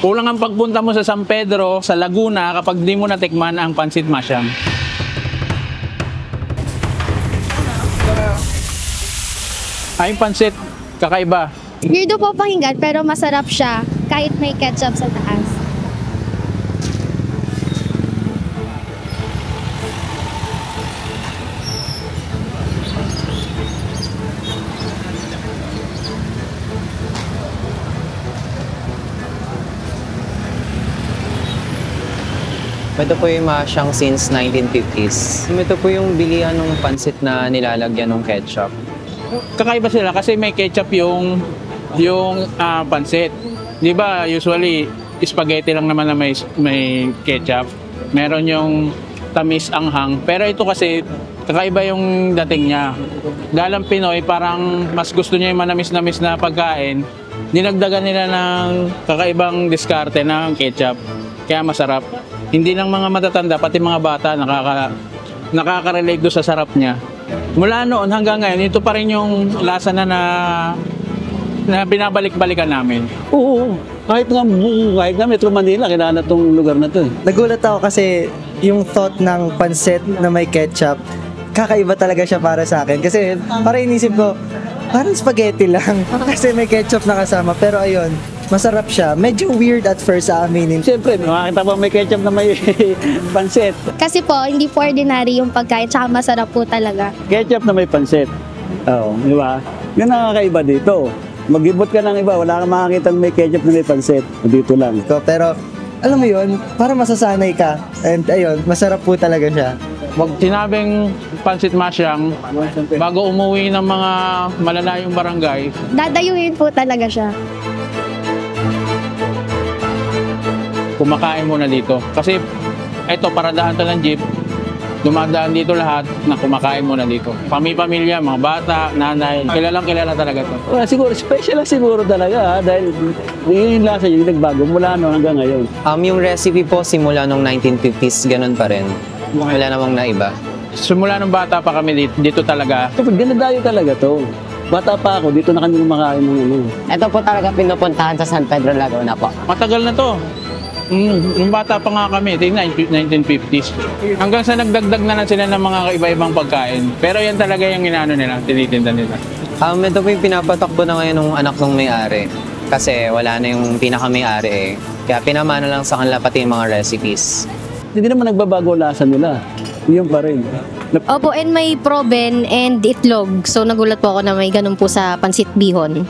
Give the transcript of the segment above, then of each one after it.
Kulang ang pagpunta mo sa San Pedro, sa Laguna, kapag di mo natikman ang pansit masyang. Ay, pansit, kakaiba. Weirdo po pakinggan pero masarap siya kahit may ketchup sa taas. Ito po yung masyang since 1950s. Ito po yung bilihan ng pansit na nilalagyan ng ketchup. Kakaiba sila kasi may ketchup yung pansit. Di ba usually spaghetti lang naman na may ketchup. Meron yung tamis anghang. Pero ito kasi kakaiba yung dating niya. Dahil ang Pinoy parang mas gusto niya yung manamis-namis na pagkain. Dinagdagan nila ng kakaibang diskarte ng ketchup. Kaya masarap. Hindi lang mga matatanda, pati mga bata nakaka-relate do sa sarap niya. Mula noon hanggang ngayon, ito pa rin yung lasa na binabalik-balikan namin. Oo, kahit nga Metro Manila, kinana tong lugar na to. Nagulat ako kasi yung thought ng pansit na may ketchup, kakaiba talaga siya para sa akin. Kasi parang inisip ko, parang spaghetti lang. Kasi may ketchup na kasama. Pero ayun, masarap siya. Medyo weird at first sa aminin. Siyempre, makakita pa may ketchup na may pansit. Kasi po, hindi po ordinary yung pagkain tsaka masarap po talaga. Ketchup na may pansit. Oo, di ba? Yun ang nakakaiba dito. Mag-ibot ka ng iba, wala kang makakita may ketchup na may pansit. Dito lang. Pero, alam mo yun, para masasanay ka. And ayun, masarap po talaga siya. Wag sinabing pansit masyang, bago umuwi ng mga malalayong barangay, Dadayuin po talaga siya. kumakain muna dito. Kasi ito, paradaan to ng jeep, dumadaan dito lahat na kumakain muna dito. Pamilya, mga bata, nanay, kilalang kilala talaga to. Well, siguro, special lang siguro talaga dahil yun yung lasa yung nagbago mula no hanggang ngayon. Yung recipe po simula nung 1950s, ganun pa rin. Wala namang naiba. Simula nung bata pa kami dito talaga. Kapag ganadayo talaga to. Bata pa ako, dito na kami kumakain ng ano. Ito po talaga pinupuntahan sa San Pedro Laguna po. Matagal na to. Yung bata pa nga kami, ito yung 1950s. Hanggang sa nagdagdag na sila ng mga iba-ibang pagkain. Pero yan talaga yung inaano nila, tinitinda nila. Ito po yung pinapatakbo na ngayon ng anak ng may-ari. Kasi wala na yung pinaka-may-ari eh. Kaya pinamana lang sa kanila pati yung mga recipes. Hindi naman nagbabago lasa nila. Yun pa rin. Opo, and may proben and itlog. So nagulat po ako na may ganun po sa pansit bihon.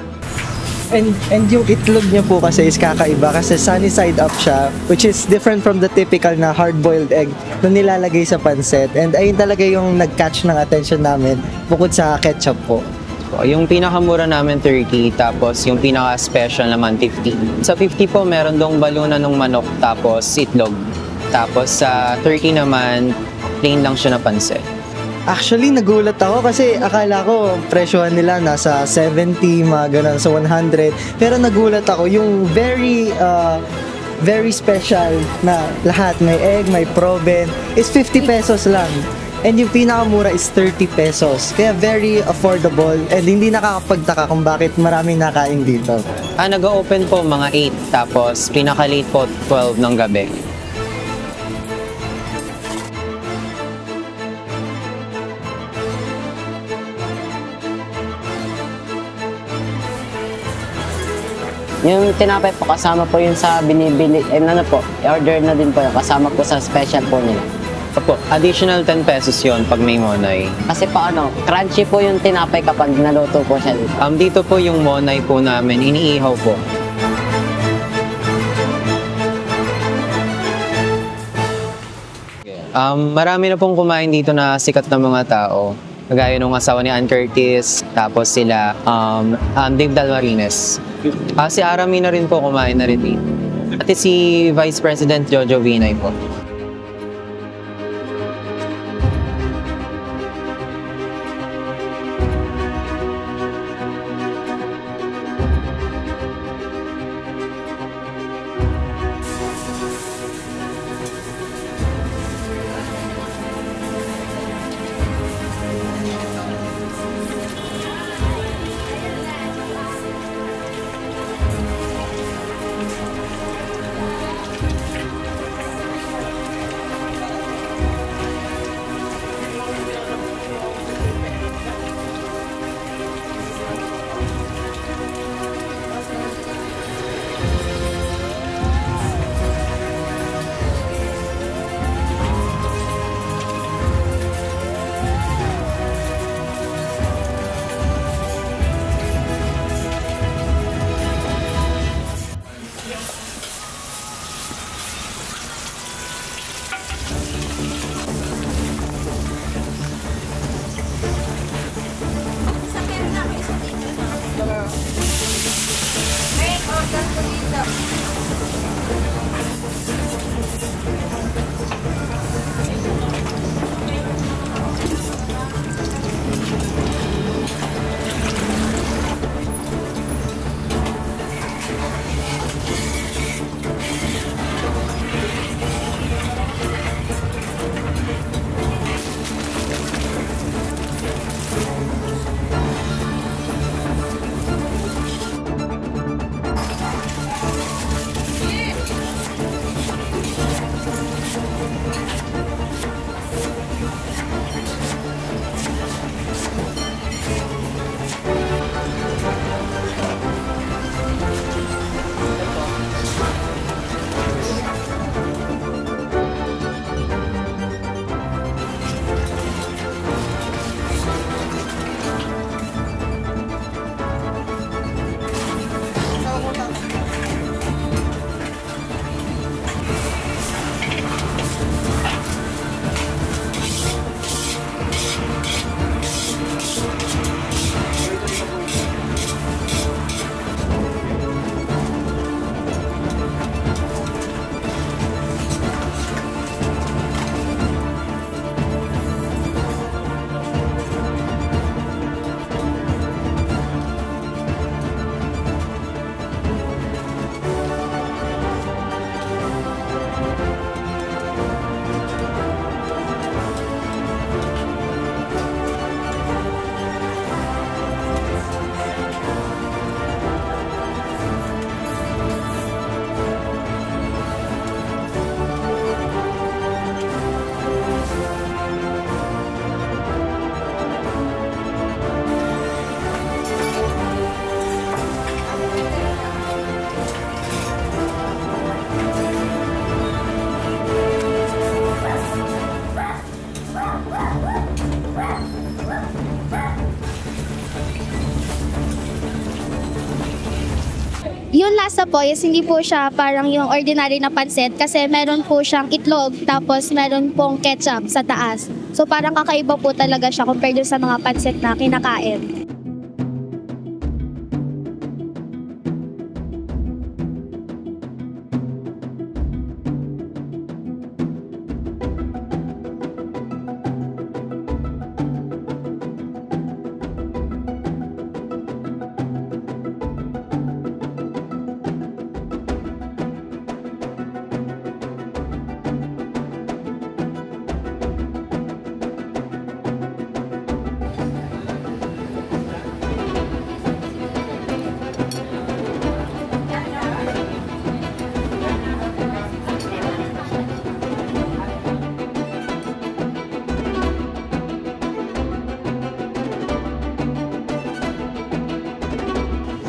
And yung itlog niya po kasi is kakaiba kasi sunny side up siya, which is different from the typical na hard-boiled egg na nilalagay sa pansit. And ayun talaga yung nag-catch ng attention namin bukod sa ketchup po. Yung pinakamura namin 30, tapos yung pinaka-special naman 50. Sa 50 po, meron dong balunan ng manok, tapos itlog. Tapos sa 30 naman, plain lang siya na pansit. Actually, nagulat ako kasi akala ko presyohan nila nasa 70, mga ganun, so 100. Pero nagulat ako, yung very special na lahat, may egg, may proben, is 50 pesos lang. And yung pinakamura is 30 pesos. Kaya very affordable and hindi nakakapagtaka kung bakit maraming nakain dito. Nag-open po mga 8, tapos pinaka-late po 12 ng gabi. Yung tinapay po, kasama po yun sa binibili, order na din po yun, kasama po sa special po nila. Opo, additional 10 pesos yon pag may monay. Kasi po crunchy po yung tinapay kapag naluto po siya dito. Dito po yung monay po namin, iniihaw po. Marami na pong kumain dito na sikat na mga tao. Kagaya nung asawa ni Ann Curtis, tapos sila Dave Dalmarines. Si Arami na rin po kumain na rin dito. At si Vice President Jojo Binay po. isa po is hindi po siya parang yung ordinary na pansit kasi meron po siyang itlog tapos meron pong ketchup sa taas. So parang kakaiba po talaga siya compared sa mga pansit na kinakain.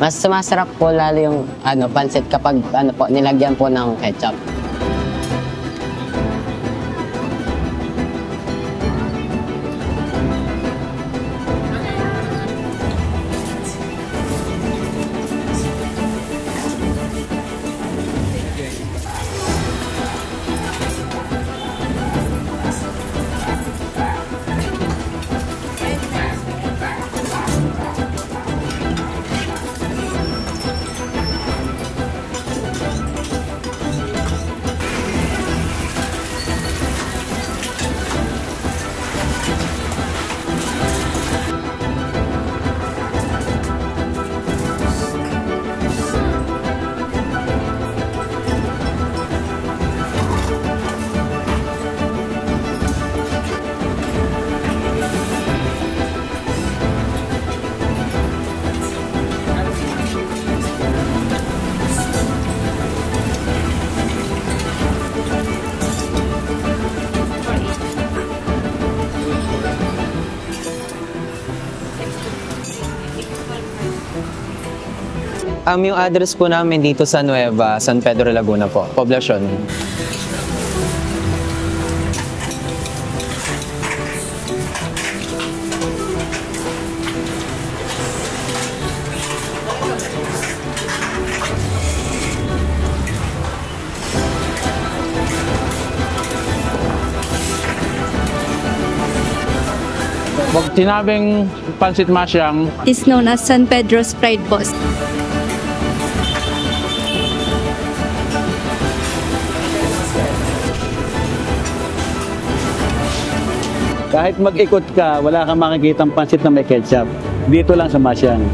Mas sumasarap po lalo yung pansit kapag nilagyan po ng ketchup. Yung address po namin dito sa Nueva, San Pedro, Laguna po, Poblacion. Pag sinabing pansit masyang, is known as San Pedro's Fried Boss. Kahit mag-ikot ka, wala kang makikitang pansit na may ketchup. Dito lang sa Masyang.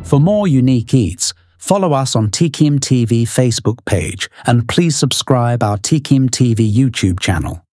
For more unique eats, follow us on Tikim TV Facebook page and please subscribe our Tikim TV YouTube channel.